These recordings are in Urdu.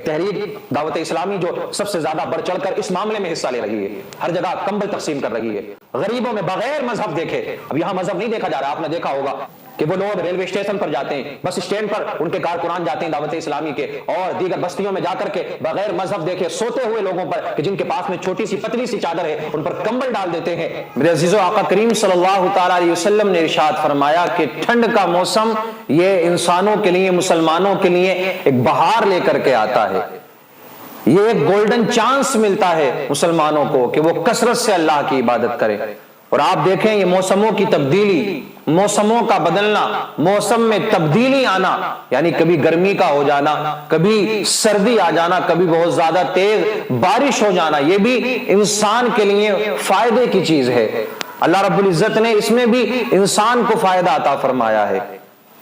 تحریک دعوت اسلامی جو سب سے زیادہ بڑھ چڑھ کر اس معاملے میں حصہ لے رہی ہے، ہر جگہ کمبل تقسیم کر رہی ہے غریبوں میں بغیر مذہب دیکھے۔ اب یہاں مذہب نہیں دیکھا جا رہا، آپ نے دیکھا ہوگا کہ وہ لوگ ریلوے اسٹیشن پر جاتے ہیں، بس اسٹینڈ پر ان کے کارکنان جاتے ہیں دعوت اسلامی کے، اور دیگر بستیوں میں جا کر کے بغیر مذہب دیکھے سوتے ہوئے لوگوں پر کہ جن کے پاس میں چھوٹی سی پتلی سی چادر ہے ان پر کمبل ڈال دیتے ہیں۔ میرے عزیزو، آقا کریم صلی اللہ تعالیٰ علیہ وسلم نے ارشاد فرمایا کہ ٹھنڈ کا موسم یہ انسانوں کے لیے، مسلمانوں کے لیے ایک بہار لے کر کے آتا ہے، یہ ایک گولڈن چانس ملتا ہے مسلمانوں کو کہ وہ کثرت سے اللہ کی عبادت کرے۔ اور آپ دیکھیں یہ موسموں کی تبدیلی، موسموں کا بدلنا، موسم میں تبدیلی آنا، یعنی کبھی گرمی کا ہو جانا، کبھی سردی آ جانا، کبھی بہت زیادہ تیز بارش ہو جانا، یہ بھی انسان کے لیے فائدے کی چیز ہے۔ اللہ رب العزت نے اس میں بھی انسان کو فائدہ عطا فرمایا ہے،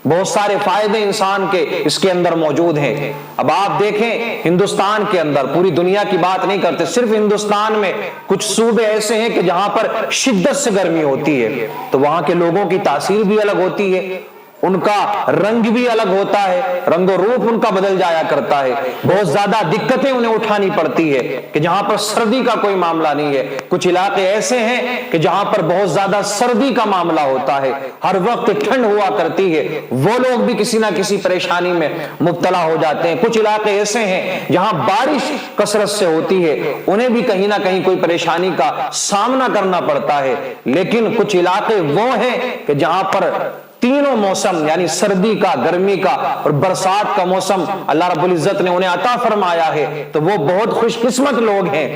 بہت سارے فائدے انسان کے اس کے اندر موجود ہیں۔ اب آپ دیکھیں ہندوستان کے اندر، پوری دنیا کی بات نہیں کرتے، صرف ہندوستان میں کچھ صوبے ایسے ہیں کہ جہاں پر شدت سے گرمی ہوتی ہے، تو وہاں کے لوگوں کی تاثیر بھی الگ ہوتی ہے، ان کا رنگ بھی الگ ہوتا ہے، رنگ و روپ ان کا بدل جایا کرتا ہے، بہت زیادہ دقتیں انہیں اٹھانی پڑتی ہے کہ جہاں پر سردی کا کوئی معاملہ نہیں ہے۔ کچھ علاقے ایسے ہیں کہ جہاں پر بہت زیادہ سردی کا معاملہ ہوتا ہے، ہر وقت ٹھنڈ ہوا کرتی ہے، وہ لوگ بھی کسی نہ کسی پریشانی میں مبتلا ہو جاتے ہیں۔ کچھ علاقے ایسے ہیں جہاں بارش کثرت سے ہوتی ہے، انہیں بھی کہیں نہ کہیں کوئی پریشانی کا سامنا کرنا پڑتا ہے۔ لیکن کچھ علاقے وہ ہیں کہ جہاں پر تینوں موسم، یعنی سردی کا، گرمی کا اور برسات کا موسم اللہ رب العزت نے انہیں عطا فرمایا ہے، تو وہ بہت خوش قسمت لوگ ہیں،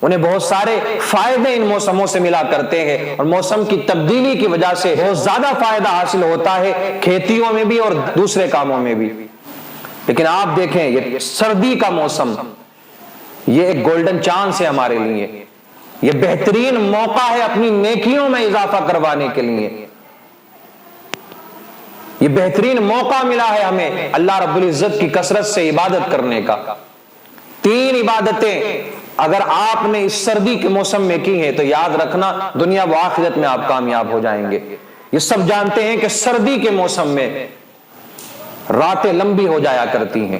انہیں بہت سارے فائدے ان موسموں سے ملا کرتے ہیں، اور موسم کی تبدیلی کی وجہ سے بہت زیادہ فائدہ حاصل ہوتا ہے کھیتیوں میں بھی اور دوسرے کاموں میں بھی۔ لیکن آپ دیکھیں یہ سردی کا موسم، یہ ایک گولڈن چانس ہے ہمارے لیے، یہ بہترین موقع ہے اپنی نیکیوں میں اضافہ کروانے کے لیے، یہ بہترین موقع ملا ہے ہمیں اللہ رب العزت کی کثرت سے عبادت کرنے کا۔ 3 عبادتیں اگر آپ نے اس سردی کے موسم میں کی ہیں تو یاد رکھنا دنیا و آخرت میں آپ کامیاب ہو جائیں گے۔ یہ سب جانتے ہیں کہ سردی کے موسم میں راتیں لمبی ہو جایا کرتی ہیں۔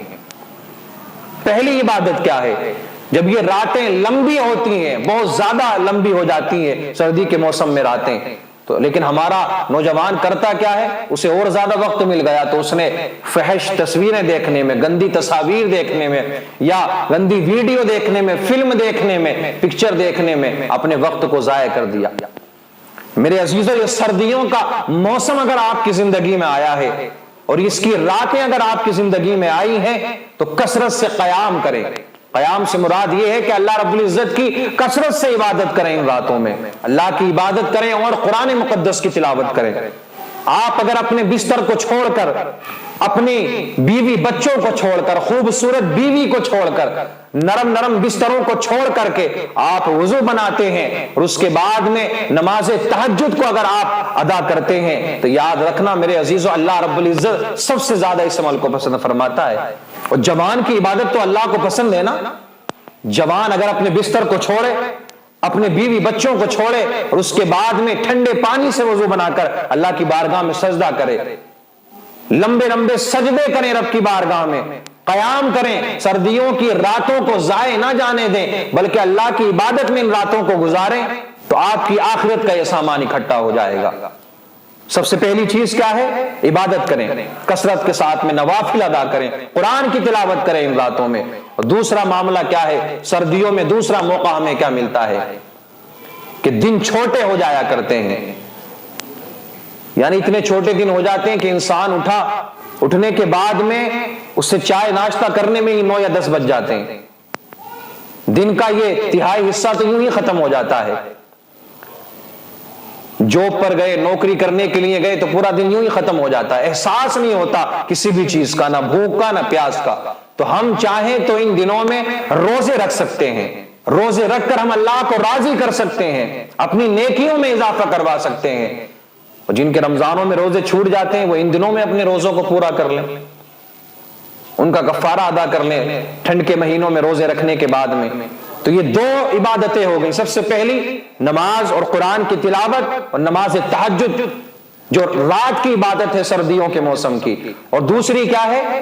پہلی عبادت کیا ہے؟ جب یہ راتیں لمبی ہوتی ہیں، بہت زیادہ لمبی ہو جاتی ہیں سردی کے موسم میں راتیں، تو لیکن ہمارا نوجوان کرتا کیا ہے؟ اسے اور زیادہ وقت مل گیا تو اس نے فحش تصویریں دیکھنے میں، گندی تصاویر دیکھنے میں، یا گندی ویڈیو دیکھنے میں، فلم دیکھنے میں، پکچر دیکھنے میں اپنے وقت کو ضائع کر دیا۔ میرے عزیزو، یہ سردیوں کا موسم اگر آپ کی زندگی میں آیا ہے اور اس کی راتیں اگر آپ کی زندگی میں آئی ہیں تو کثرت سے قیام کریں۔ قیام سے مراد یہ ہے کہ اللہ رب العزت کی کثرت سے عبادت کریں، ان راتوں میں اللہ کی عبادت کریں اور قرآن مقدس کی تلاوت کریں۔ آپ اگر اپنے بستر کو چھوڑ کر، اپنی بیوی بچوں کو چھوڑ کر، خوبصورت بیوی کو چھوڑ کر، نرم نرم بستروں کو چھوڑ کر کے آپ وضو بناتے ہیں اور اس کے بعد میں نماز تہجد کو اگر آپ ادا کرتے ہیں تو یاد رکھنا میرے عزیزو، اللہ رب العزت سب سے زیادہ اس عمل کو پسند فرماتا ہے۔ اور جوان کی عبادت تو اللہ کو پسند ہے نا۔ جوان اگر اپنے بستر کو چھوڑے، اپنے بیوی بچوں کو چھوڑے اور اس کے بعد میں ٹھنڈے پانی سے وضو بنا کر اللہ کی بارگاہ میں سجدہ کرے، لمبے لمبے سجدے کریں رب کی بارگاہ میں، قیام کریں، سردیوں کی راتوں کو ضائع نہ جانے دیں بلکہ اللہ کی عبادت میں ان راتوں کو گزاریں، تو آپ کی آخرت کا یہ سامان اکٹھا ہو جائے گا۔ سب سے پہلی چیز کیا ہے؟ عبادت کریں، کثرت کے ساتھ میں نوافل ادا کریں، قرآن کی تلاوت کریں ان راتوں میں۔ اور دوسرا معاملہ کیا ہے؟ سردیوں میں دوسرا موقع ہمیں کیا ملتا ہے کہ دن چھوٹے ہو جایا کرتے ہیں، یعنی اتنے چھوٹے دن ہو جاتے ہیں کہ انسان اٹھنے کے بعد میں اس سے چائے ناشتہ کرنے میں ہی 9 یا 10 بج جاتے ہیں، دن کا یہ تہائی حصہ تو یوں ہی ختم ہو جاتا ہے۔ جاب پر گئے، نوکری کرنے کے لیے گئے تو پورا دن یوں ہی ختم ہو جاتا ہے، احساس نہیں ہوتا کسی بھی چیز کا، نہ بھوک کا نہ پیاس کا۔ تو ہم چاہیں تو ان دنوں میں روزے رکھ سکتے ہیں، روزے رکھ کر ہم اللہ کو راضی کر سکتے ہیں، اپنی نیکیوں میں اضافہ کروا سکتے ہیں۔ اور جن کے رمضانوں میں روزے چھوٹ جاتے ہیں وہ ان دنوں میں اپنے روزوں کو پورا کر لیں، ان کا کفارہ ادا کر لیں ٹھنڈ کے مہینوں میں روزے رکھنے کے بعد میں۔ تو یہ 2 عبادتیں ہو گئی، سب سے پہلی نماز اور قرآن کی تلاوت، اور نماز تہجد جو رات کی عبادت ہے سردیوں کے موسم کی، اور دوسری کیا ہے؟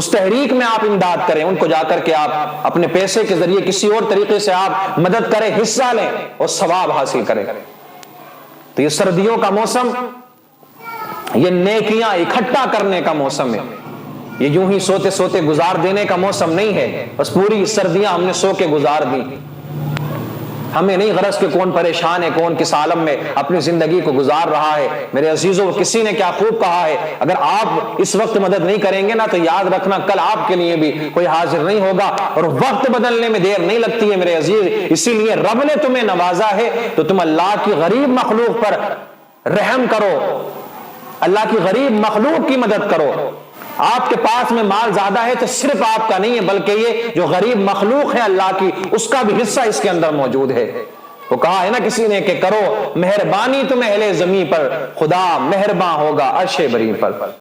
اس تحریک میں آپ امداد کریں، ان کو جا کر کے آپ اپنے پیسے کے ذریعے کسی اور طریقے سے آپ مدد کریں، حصہ لیں اور ثواب حاصل کریں۔ تو یہ سردیوں کا موسم یہ نیکیاں اکٹھا کرنے کا موسم ہے، یہ یوں ہی سوتے سوتے گزار دینے کا موسم نہیں ہے۔ بس پوری سردیاں ہم نے سو کے گزار دی، ہمیں نہیں غرض کہ کون پریشان ہے، کون کس عالم میں اپنی زندگی کو گزار رہا ہے۔ میرے عزیزوں، کسی نے کیا خوب کہا ہے، اگر آپ اس وقت مدد نہیں کریں گے نا تو یاد رکھنا کل آپ کے لیے بھی کوئی حاضر نہیں ہوگا، اور وقت بدلنے میں دیر نہیں لگتی ہے میرے عزیز۔ اسی لیے رب نے تمہیں نوازا ہے تو تم اللہ کی غریب مخلوق پر رحم کرو، اللہ کی غریب مخلوق کی مدد کرو۔ آپ کے پاس میں مال زیادہ ہے تو صرف آپ کا نہیں ہے، بلکہ یہ جو غریب مخلوق ہے اللہ کی، اس کا بھی حصہ اس کے اندر موجود ہے۔ وہ کہا ہے نا کسی نے کہ کرو مہربانی تم اہل زمین پر، خدا مہرباں ہوگا عرش بری پر۔